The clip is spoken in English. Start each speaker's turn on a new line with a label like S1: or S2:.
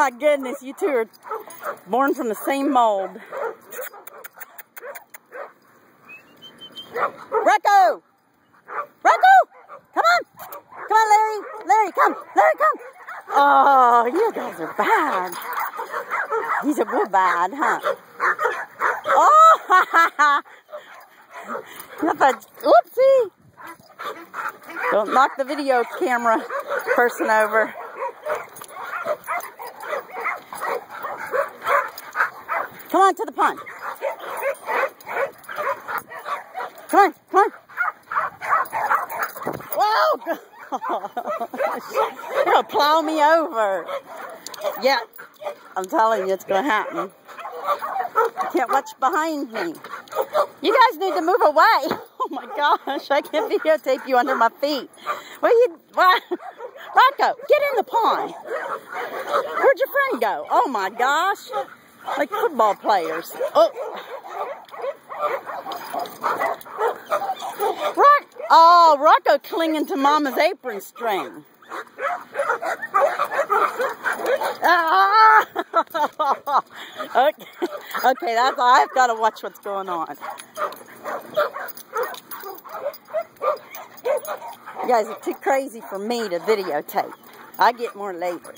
S1: my goodness, you two are born from the same mold. Rocco! Rocco! Come on! Come on, Larry! Larry, come! Larry, come! Oh, you guys are bad. These are real bad, huh? Oh, ha ha ha! Whoopsie! Don't knock the video camera person over. Come on to the pond. Come on, come on. Whoa! You're gonna plow me over. Yeah, I'm telling you, it's gonna happen. I can't watch behind me. You guys need to move away. Oh my gosh, I can't videotape you under my feet. Rocco, get in the pond. Where'd your friend go? Oh my gosh. Like football players. Oh, Rocco clinging to Mama's apron string. Okay, that's all. I've got to watch what's going on. You guys are too crazy for me to videotape. I get more later.